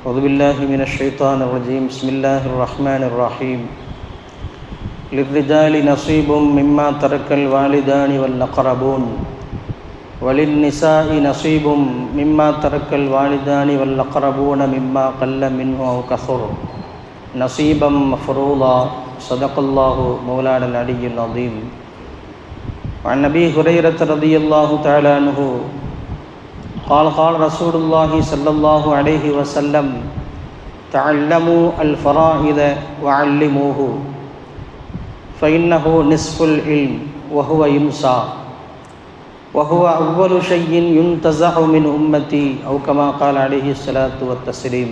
أعوذ بالله من الشيطان الرجيم بسم الله الرحمن الرحيم للرجال نصيب مما ترك الوالدان والأقربون وللنساء نصيب مما ترك الوالدان والأقربون مما قل منه أو كثر نصيبا مفروضا صدق الله مولانا العلي العظيم. وعن أبي هريرة رضي الله تعالى عنه قال رسول الله صلى الله عليه وسلم تعلموا الفرائض وعلموه فإنه نصف العلم وهو ينسى وهو أول شيء ينتزع من أمتي أو كما قال عليه الصلاة والتسليم.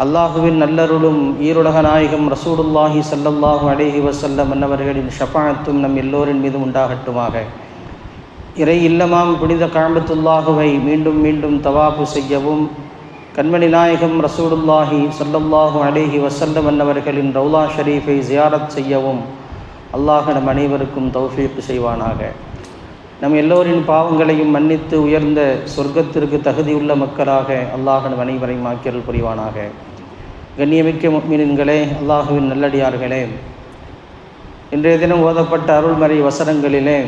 அல்லாஹுவின் நல்லருளும் ஈருலக நாயகம் ரசூலுல்லாஹி ஸல்லல்லாஹு அலைஹி வஸல்லம் அன்னவர்களின் ஷஃபாஅத்தும் நம் எல்லோரின் மீதும் உண்டாகட்டுமாக. இறை இல்லமாம் புனித கஅபத்துல்லாஹுவை மீண்டும் மீண்டும் தவாஃபு செய்யவும், கண்மணி நாயகம் ரசூலுல்லாஹி ஸல்லல்லாஹு அலைஹி வஸல்லம் அன்னவர்களின் ரௌலா ஷரீஃபை ஜியாரத் செய்யவும் அல்லாஹ் நம் அனைவருக்கும் தௌஃபீக் செய்வானாக. நம் எல்லோரின் பாவங்களையும் மன்னித்து உயர்ந்த சொர்க்கத்திற்கு தகுதியுள்ள மக்களாக அல்லாஹ் நம் அனைவரையும் ஆக்கியருள் புரிவானாக. கண்ணியமிக்க முஃமினீன்களே, அல்லாஹுவின் நல்லடியார்களே, இன்றைய தினம் ஓதப்பட்ட அருள்மறை வசனங்களிலே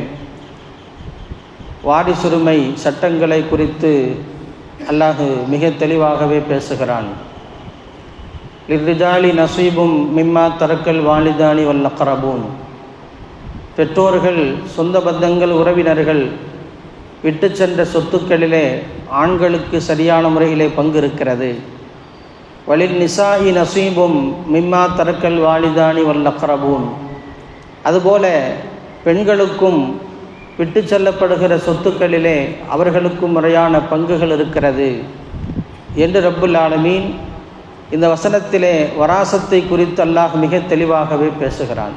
வாரிசுரிமை சட்டங்களை குறித்து அல்லாஹ் மிக தெளிவாகவே பேசுகிறான். லிர்ரிஜாலி நஸீபும் மிம்மா தரக்கல் வாலிதானி வல் அக்ரபூன். பெற்றோர்கள், சொந்த பந்தங்கள், உறவினர்கள் விட்டு சென்ற சொத்துக்களிலே ஆண்களுக்கு சரியான முறையிலே பங்கு இருக்கிறது. வலின் நிசாஇ நஸீபும் மிம்மா தரக்கல் வாலிதானி வல் அக்ரபூன். அதுபோல பெண்களுக்கும் விட்டு செல்லப்படுகிற சொத்துக்களிலே அவர்களுக்கும் முறையான பங்குகள் இருக்கிறது என்று ரப்புல் ஆலமீன் இந்த வசனத்திலே வராசத்தை குறித்து அல்லாஹ் மிக தெளிவாகவே பேசுகிறான்.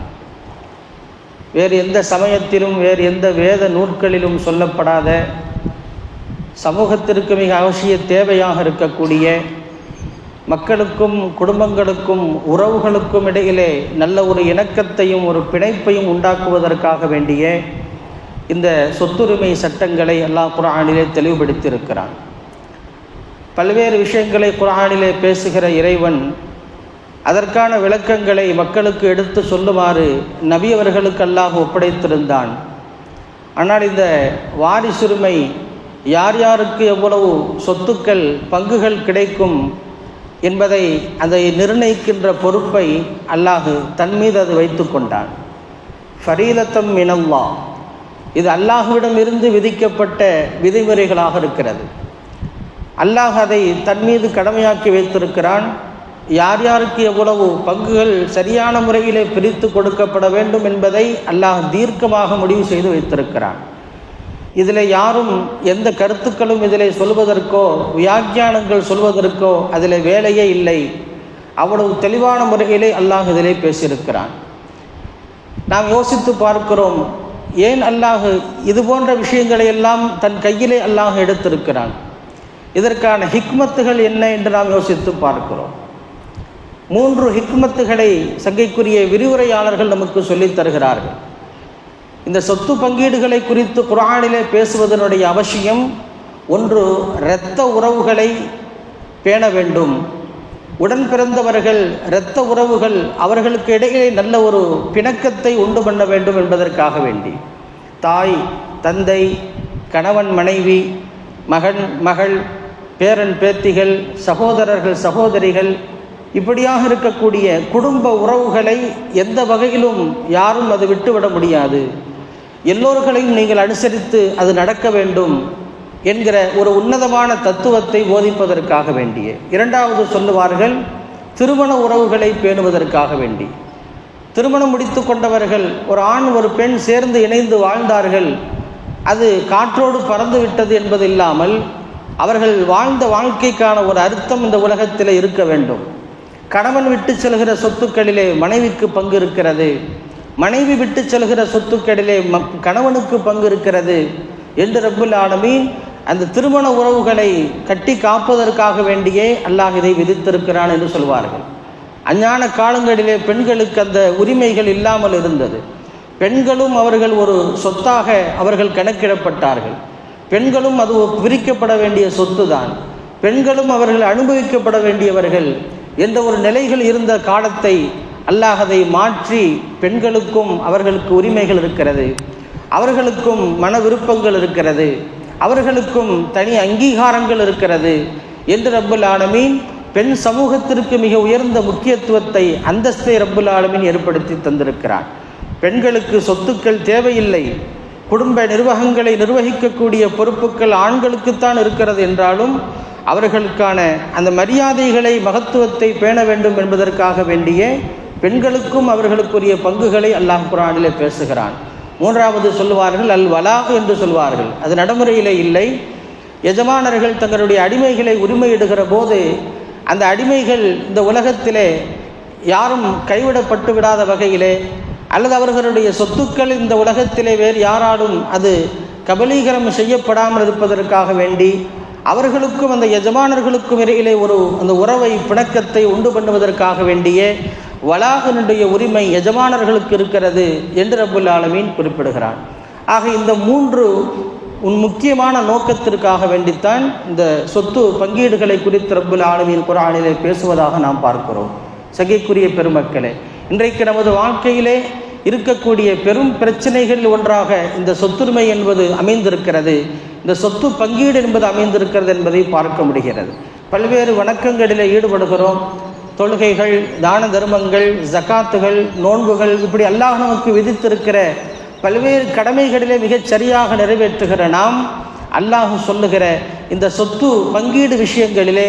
வேறு எந்த சமயத்திலும் வேறு எந்த வேத நூற்களிலும் சொல்லப்படாத, சமூகத்திற்கு மிக அவசிய தேவையாக இருக்கக்கூடிய, மக்களுக்கும் குடும்பங்களுக்கும் உறவுகளுக்கும் இடையிலே நல்ல ஒரு இணக்கத்தையும் ஒரு பிணைப்பையும் உண்டாக்குவதற்காக வேண்டிய இந்த சொத்துரிமை சட்டங்களை அல்லாஹ் குர்ஆனிலே தெளிவுபடுத்தியிருக்கிறான். பல்வேறு விஷயங்களை குர்ஆனிலே பேசுகிற இறைவன் அதற்கான விளக்கங்களை மக்களுக்கு எடுத்து சொல்லுமாறு நபி அவர்களுக்கு அல்லாஹ் ஒப்படைத்திருந்தான். ஆனால் இந்த வாரிசுரிமை, யார் யாருக்கு எவ்வளவு சொத்துக்கள் பங்குகள் கிடைக்கும் என்பதை அதை நிர்ணயிக்கின்ற பொறுப்பை அல்லாஹ் தன் மீது அது வைத்து கொண்டான். ஃபரீலத்தம் மினல்லாஹ், இது அல்லாஹ்விடம் இருந்து விதிக்கப்பட்ட விதிமுறைகளாக இருக்கிறது. அல்லாஹ் அதை தன் மீது கடமையாக்கி வைத்திருக்கிறான். யார் யாருக்கு எவ்வளவு பங்குகள் சரியான முறையிலே பிரித்து கொடுக்கப்பட வேண்டும் என்பதை அல்லாஹ் தீர்க்கமாக முடிவு செய்து வைத்திருக்கிறான். இதில் யாரும் எந்த கருத்துக்களும் இதில் சொல்வதற்கோ வியாக்கியானங்கள் சொல்வதற்கோ அதில் வேலையே இல்லை. அவ்வளவு தெளிவான முறையிலே அல்லாஹ் இதிலே பேசியிருக்கிறான். நாம் யோசித்து பார்க்கிறோம், ஏன் அல்லாஹ் இது போன்ற விஷயங்களை எல்லாம் தன் கையிலே அல்லாஹ் எடுத்திருக்கிறான்? இதற்கான ஹிக்மத்துகள் என்ன என்று நாம் யோசித்து பார்க்கிறோம். 3 ஹிக்மத்துகளை சங்கைக்குரிய விரிவுரையாளர்கள் நமக்கு சொல்லித் தருகிறார்கள். இந்த சொத்து பங்கீடுகளை குறித்து குர்ஆனிலே பேசுவதனுடைய அவசியம், ஒன்று, இரத்த உறவுகளை பேண வேண்டும். உடன் பிறந்தவர்கள், இரத்த உறவுகள், அவர்களுக்கு இடையே நல்ல ஒரு பிணக்கத்தை உண்டு பண்ண வேண்டும் என்பதற்காக வேண்டி, தாய் தந்தை, கணவன் மனைவி, மகன் மகள், பேரன் பேத்திகள், சகோதரர்கள் சகோதரிகள், இப்படியாக இருக்கக்கூடிய குடும்ப உறவுகளை எந்த வகையிலும் யாரும் அது விட்டுவிட முடியாது. எல்லோர்களையும் நீங்கள் அனுசரித்து அது நடக்க வேண்டும் என்கிற ஒரு உன்னதமான தத்துவத்தை போதிப்பதற்காக வேண்டிய. இரண்டாவது சொல்லுவார்கள், திருமண உறவுகளை பேணுவதற்காக வேண்டி. திருமணம் முடித்து கொண்டவர்கள், ஒரு ஆண் ஒரு பெண் சேர்ந்து இணைந்து வாழ்ந்தார்கள், அது காற்றோடு பறந்து விட்டது என்பது இல்லாமல் அவர்கள் வாழ்ந்த வாழ்க்கைக்கான ஒரு அர்த்தம் இந்த உலகத்தில் இருக்க வேண்டும். கணவன் விட்டு செல்கிற சொத்துக்களிலே மனைவிக்கு பங்கு இருக்கிறது, மனைவி விட்டு செல்கிற சொத்துக்களிலே கணவனுக்கு பங்கு இருக்கிறது என்று ரப்புல் ஆலமீன் அந்த திருமண உறவுகளை கட்டி காப்பதற்காக வேண்டியே அல்லாஹ் இதை விதித்திருக்கிறான் என்று சொல்வார்கள். அஞ்ஞான காலங்களிலே பெண்களுக்கு அந்த உரிமைகள் இல்லாமல் இருந்தது. பெண்களும் அவர்கள் ஒரு சொத்தாக அவர்கள் கணக்கிடப்பட்டார்கள். பெண்களும் அது பிரிக்கப்பட வேண்டிய சொத்து தான். பெண்களும் அவர்கள் அனுபவிக்கப்பட வேண்டியவர்கள் என்ற ஒரு நிலைகள் இருந்த காலத்தை அல்லாஹ் அதை மாற்றி பெண்களுக்கும் அவர்களுக்கு உரிமைகள் இருக்கிறது, அவர்களுக்கும் மன விருப்பங்கள் இருக்கிறது, அவர்களுக்கும் தனி அங்கீகாரங்கள் இருக்கிறது என்று ரப்புல் ஆலமீன் பெண் சமூகத்திற்கு மிக உயர்ந்த முக்கியத்துவத்தை, அந்தஸ்தை ரப்புல் ஆலமீன் ஏற்படுத்தி தந்திருக்கிறார். பெண்களுக்கு சொத்துக்கள் தேவையில்லை, குடும்ப நிர்வாகங்களை நிர்வகிக்கக்கூடிய பொறுப்புகள் ஆண்களுக்குத்தான் இருக்கிறது என்றாலும் அவர்களுக்கான அந்த மரியாதைகளை, மகத்துவத்தை பேண வேண்டும் என்பதற்காக வேண்டிய பெண்களுக்கும் அவர்களுக்குரிய பங்குகளை அல்லாஹ் குர்ஆனிலே பேசுகிறான். மூன்றாவது சொல்வார்கள் அல் வலாஹ் என்று சொல்வார்கள். அது நடைமுறையிலே இல்லை. எஜமானர்கள் தங்களுடைய அடிமைகளை உரிமையிடுகிற போது அந்த அடிமைகள் இந்த உலகத்திலே யாரும் கைவிடப்பட்டு விடாத வகையிலே அல்லது அவர்களுடைய சொத்துக்கள் இந்த உலகத்திலே வேறு யாராலும் அது கபலீகரம் செய்யப்படாமல் இருப்பதற்காக வேண்டி அவர்களுக்கும் அந்த எஜமானர்களுக்கும் இடையிலே அந்த உறவை, பிணக்கத்தை உண்டு பண்ணுவதற்காக வேண்டிய வலாஹினுடைய உரிமை எஜமானர்களுக்கு இருக்கிறது என்று ரப்புல் ஆலமீன் குறிப்பிடுகிறான். ஆக இந்த மூன்று முக்கியமான நோக்கத்திற்காக வேண்டித்தான் இந்த சொத்து பங்கீடுகளை குறித்து ரப்புல் ஆலமீன் குர்ஆனிலே பேசுவதாக நாம் பார்க்கிறோம். சகைக்குரிய பெருமக்களே, இன்றைக்கு நமது வாழ்க்கையிலே இருக்கக்கூடிய பெரும் பிரச்சனைகள் ஒன்றாக இந்த சொத்துரிமை என்பது அமைந்திருக்கிறது, இந்த சொத்து பங்கீடு என்பது அமைந்திருக்கிறது என்பதை பார்க்க முடிகிறது. பல்வேறு வணக்கங்களிலே ஈடுபடுகிறோம். தொழுகைகள், தான தர்மங்கள், ஜகாத்துகள், நோன்புகள், இப்படி அல்லாஹ் நமக்கு விதித்திருக்கிற பல்வேறு கடமைகளிலே மிகச் சரியாக நிறைவேற்றுகிற நாம் அல்லாஹ் சொல்லுகிற இந்த சொத்து பங்கீடு விஷயங்களிலே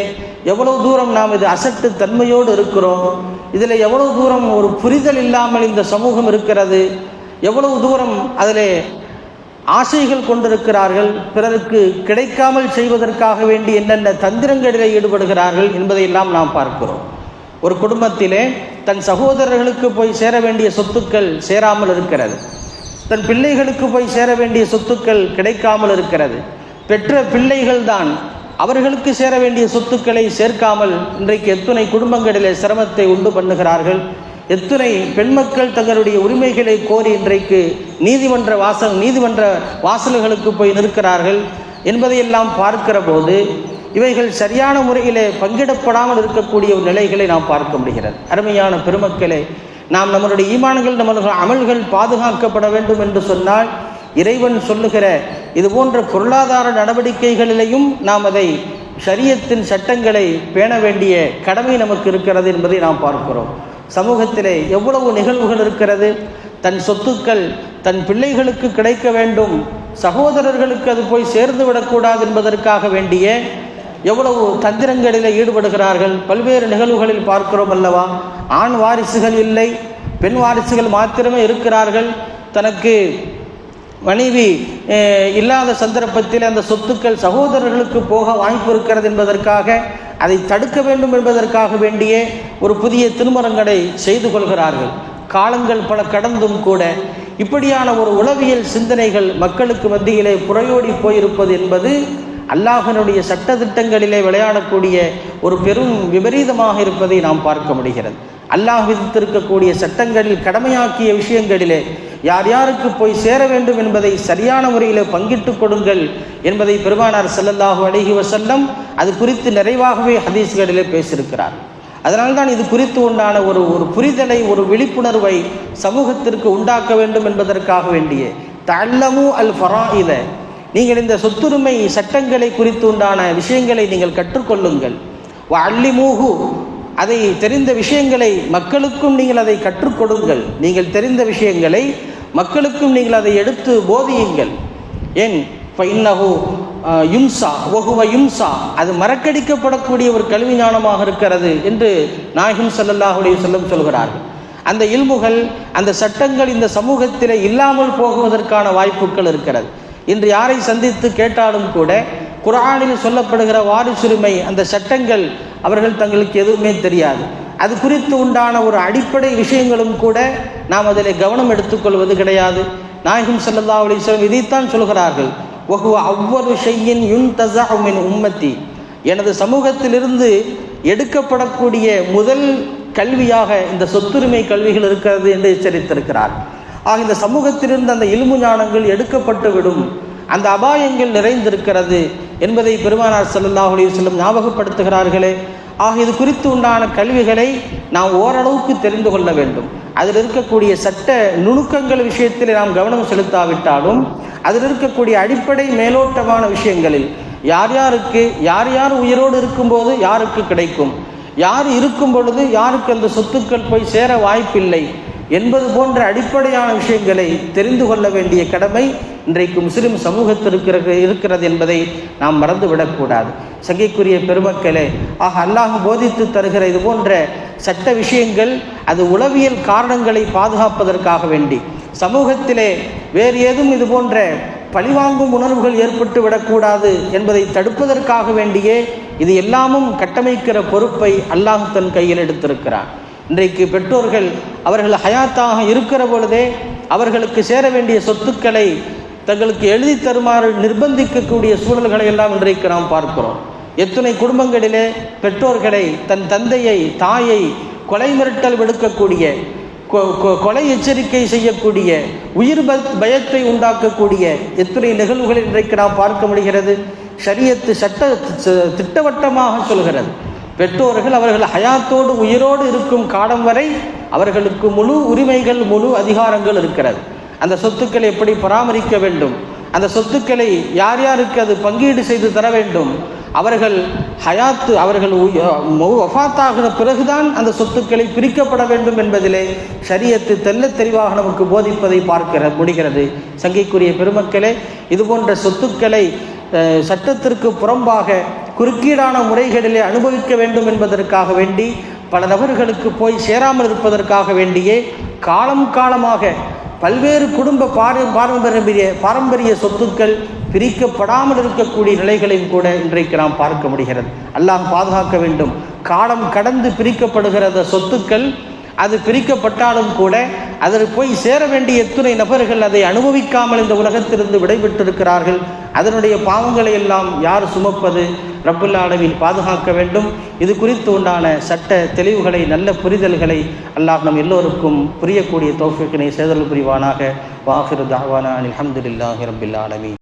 எவ்வளவு தூரம் நாம் இது அசட்டு தன்மையோடு இருக்கிறோம், இதில் எவ்வளவு தூரம் ஒரு புரிதல் இல்லாமல் இந்த சமூகம் இருக்கிறது, எவ்வளவு தூரம் அதில் ஆசைகள் கொண்டிருக்கிறார்கள், பிறருக்கு கிடைக்காமல் செய்வதற்காக வேண்டி என்னென்ன தந்திரங்களிலே ஈடுபடுகிறார்கள் என்பதையெல்லாம் நாம் பார்க்கிறோம். ஒரு குடும்பத்திலே தன் சகோதரர்களுக்கு போய் சேர வேண்டிய சொத்துக்கள் சேராமல் இருக்கிறது, தன் பிள்ளைகளுக்கு போய் சேர வேண்டிய சொத்துக்கள் கிடைக்காமல் இருக்கிறது. பெற்ற பிள்ளைகள் தான் அவர்களுக்கு சேர வேண்டிய சொத்துக்களை சேர்க்காமல் இன்றைக்கு எத்துணை குடும்பங்களிலே சிரமத்தை உண்டு பண்ணுகிறார்கள். எத்துணை பெண்மக்கள் தங்களுடைய உரிமைகளை கோரி இன்றைக்கு நீதிமன்ற வாசல்களுக்கு போய் நிற்கிறார்கள் என்பதையெல்லாம் பார்க்கிற போது இவைகள் சரியான முறையிலே பங்கிடப்படாமல் இருக்கக்கூடிய நிலைகளை நாம் பார்க்க முடிகிறது. அருமையான பெருமக்களே, நாம் நம்மளுடைய ஈமான்கள், நம்மளுடைய அமல்கள் பாதுகாக்கப்பட வேண்டும் என்று சொன்னால் இறைவன் சொல்லுகிற இது போன்ற பொருளாதார நடவடிக்கைகளிலேயும் நாம் அதை ஷரியத்தின் சட்டங்களை பேண வேண்டிய கடமை நமக்கு இருக்கிறது என்பதை நாம் பார்க்கிறோம். சமூகத்திலே எவ்வளவு நிகழ்வுகள் இருக்கிறது. தன் சொத்துக்கள் தன் பிள்ளைகளுக்கு கிடைக்க வேண்டும், சகோதரர்களுக்கு அது போய் சேர்ந்து விடக்கூடாது என்பதற்காக வேண்டிய எவ்வளவு தந்திரங்களில் ஈடுபடுகிறார்கள். பல்வேறு நிகழ்வுகளில் பார்க்கிறோம் அல்லவா. ஆண் வாரிசுகள் இல்லை, பெண் வாரிசுகள் மாத்திரமே இருக்கிறார்கள். தனக்கு மனைவி இல்லாத சந்தர்ப்பத்தில் அந்த சொத்துக்கள் சகோதரர்களுக்கு போக வாய்ப்பு இருக்கிறது என்பதற்காக அதை தடுக்க வேண்டும் என்பதற்காக வேண்டிய ஒரு புதிய திருமணங்களை செய்து கொள்கிறார்கள். காலங்கள் பல கடந்தும் கூட இப்படியான ஒரு உளவியல் சிந்தனைகள் மக்களுக்கு மத்தியிலே புறையோடி போயிருப்பது என்பது அல்லாஹ்வினுடைய சட்டதிட்டங்களிலே விளையாடக்கூடிய ஒரு பெரும் விபரீதமாக இருப்பதை நாம் பார்க்க முடிகிறது. அல்லாஹ் விதித்திருக்கக்கூடிய சட்டங்களில் கடமையாக்கிய விஷயங்களிலே யார் யாருக்கு போய் சேர வேண்டும் என்பதை சரியான முறையில் பங்கிட்டு கொடுங்கள் என்பதை பெருமானார் ஸல்லல்லாஹு அலைஹி வஸல்லம் அது குறித்து நிறைவாகவே ஹதீஸ்களிலே பேசியிருக்கிறார். அதனால்தான் இது குறித்து உண்டான ஒரு புரிதலை, ஒரு விழிப்புணர்வை சமூகத்திற்கு உண்டாக்க வேண்டும் என்பதற்காக வேண்டிய தஅல்லமு அல் ஃபராயித, நீங்கள் இந்த சொத்துரிமை சட்டங்களை குறித்து உண்டான விஷயங்களை நீங்கள் கற்றுக்கொள்ளுங்கள். வஅல்லிமூஹு, அதை தெரிந்த விஷயங்களை மக்களுக்கும் நீங்கள் அதை கற்றுக் கொடுங்கள். நீங்கள் தெரிந்த விஷயங்களை மக்களுக்கும் நீங்கள் அதை எடுத்து போதியுங்கள். ஏன் ஃபஇன்னஹு யுன்சா வஹுவ யுன்சா, அது மறக்கடிக்கப்படக்கூடிய ஒரு கல்வி ஞானமாக இருக்கிறது என்று நாயகம் ஸல்லல்லாஹு அலைஹி வஸல்லம் சொல்கிறார்கள். அந்த இல்முகள், அந்த சட்டங்கள் இந்த சமூகத்திலே இல்லாமல் போகுவதற்கான வாய்ப்புகள் இருக்கிறது. இன்று யாரை சந்தித்து கேட்டாலும் கூட குர்ஆனில் சொல்லப்படுகிற வாரிசுரிமை அந்த சட்டங்கள் அவர்கள் தங்களுக்கு எதுவுமே தெரியாது. அது குறித்து உண்டான ஒரு அடிப்படை விஷயங்களும் கூட நாம் அதில் கவனம் எடுத்துக்கொள்வது கிடையாது. நாயகம் ஸல்லல்லாஹு அலைஹி வஸல்லம் இதைத்தான் சொல்கிறார்கள், வஹுவ அவ்வலு ஷைஇன் யுன்தஸஉ மின் உம்மத்தி, எனது சமூகத்திலிருந்து எடுக்கப்படக்கூடிய முதல் கல்வியாக இந்த சொத்துரிமை கல்விகள் இருக்கிறது என்று எச்சரித்திருக்கிறார். ஆக இந்த சமூகத்திலிருந்து அந்த இல்மு ஞானங்கள் எடுக்கப்பட்டு விடும், அந்த அபாயங்கள் நிறைந்திருக்கிறது என்பதை பெருமானார் ஸல்லல்லாஹு அலைஹி வஸல்லம் ஞாபகப்படுத்துகிறார்களே. ஆக இது குறித்து உண்டான கல்விகளை நாம் ஓரளவுக்கு தெரிந்து கொள்ள வேண்டும். அதில் இருக்கக்கூடிய சட்ட நுணுக்கங்கள் விஷயத்தில் நாம் கவனம் செலுத்தாவிட்டாலும் அதில் இருக்கக்கூடிய அடிப்படை மேலோட்டமான விஷயங்களில் யார் யார் உயிரோடு இருக்கும்போது யாருக்கு கிடைக்கும், யார் இருக்கும் பொழுது யாருக்கு அந்த சொத்துக்கள் போய் சேர வாய்ப்பில்லை என்பது போன்ற அடிப்படையான விஷயங்களை தெரிந்து கொள்ள வேண்டிய கடமை இன்றைக்கு முஸ்லிம் சமூகத்திற்கு இருக்கிறது என்பதை நாம் மறந்துவிடக்கூடாது. சங்கைக்குரிய பெருமக்களே, ஆக அல்லாஹ் போதித்து தருகிற இது போன்ற சட்ட விஷயங்கள் அது உளவியல் காரணங்களை பாதுகாப்பதற்காக வேண்டி, சமூகத்திலே வேறு ஏதும் இது போன்ற பழிவாங்கும் உணர்வுகள் ஏற்பட்டு விடக்கூடாது என்பதை தடுப்பதற்காக வேண்டியே இது எல்லாமும் கட்டமைக்கிற பொறுப்பை அல்லாஹ் தன் கையில் எடுத்திருக்கிறான். இன்றைக்கு பெற்றோர்கள் அவர்கள் ஹயாத்தாக இருக்கிற பொழுதே அவர்களுக்கு சேர வேண்டிய சொத்துக்களை தங்களுக்கு எழுதி தருமாறு நிர்பந்திக்கக்கூடிய சூழல்களை எல்லாம் இன்றைக்கு நாம் பார்க்கிறோம். எத்தனை குடும்பங்களிலே பெற்றோர்களை, தன் தந்தையை, தாயை கொலை மிரட்டல் விடுக்கக்கூடிய, கொலை எச்சரிக்கை செய்யக்கூடிய, உயிர் பயத்தை உண்டாக்கக்கூடிய எத்தனை நிகழ்வுகள் இன்றைக்கு நாம் பார்க்க முடிகிறது. ஷரியத்து சட்ட திட்டவட்டமாக சொல்கிறது, பெற்றோர்கள் அவர்கள் ஹயாத்தோடு உயிரோடு இருக்கும் காலம் வரை அவர்களுக்கு முழு உரிமைகள், முழு அதிகாரங்கள் இருக்கிறது. அந்த சொத்துக்களை எப்படி பராமரிக்க வேண்டும், அந்த சொத்துக்களை யார் யாருக்கு அது பங்கீடு செய்து தர வேண்டும், அவர்கள் வஃபாத்தாகிற பிறகுதான் அந்த சொத்துக்களை பிரிக்கப்பட வேண்டும் என்பதிலே ஷரியத்து தெள்ளத் தெளிவாக நமக்கு போதிப்பதை பார்க்க முடிகிறது. சங்கைக்குரிய பெருமக்களே, இதுபோன்ற சொத்துக்களை சட்டத்திற்கு புறம்பாக குறுக்கீடான முறைகளிலே அனுபவிக்க வேண்டும் என்பதற்காக வேண்டி பல நபர்களுக்கு போய் சேராமல் இருப்பதற்காக வேண்டியே காலமாக பல்வேறு குடும்ப பாரம்பரிய சொத்துக்கள் பிரிக்கப்படாமல் இருக்கக்கூடிய நிலைகளையும் கூட இன்றைக்கு நாம் பார்க்க முடிகிறது. அல்லாஹ் பாதுகாக்க வேண்டும். காலம் கடந்து பிரிக்கப்படுகிற சொத்துக்கள் அது பிரிக்கப்பட்டாலும் கூட அதில் போய் சேர வேண்டிய எத்தனை நபர்கள் அதை அனுபவிக்காமல் இந்த உலகத்திலிருந்து விடைபெற்றிருக்கிறார்கள். அதனுடைய பாவங்களை எல்லாம் யார் சுமப்பது? ரப்புல் ஆலமீன் பாதுகாக்க வேண்டும். இது குறித்து உண்டான சட்ட தெளிவுகளை, நல்ல புரிதல்களை அல்லாஹ் நம் எல்லோருக்கும் புரியக்கூடிய தௌஃபீக்கினை செய்தல் புரிவானாக. வாஹிரு தஅவானா அல்ஹம்துலில்லாஹி ரப்பில் ஆலமீன்.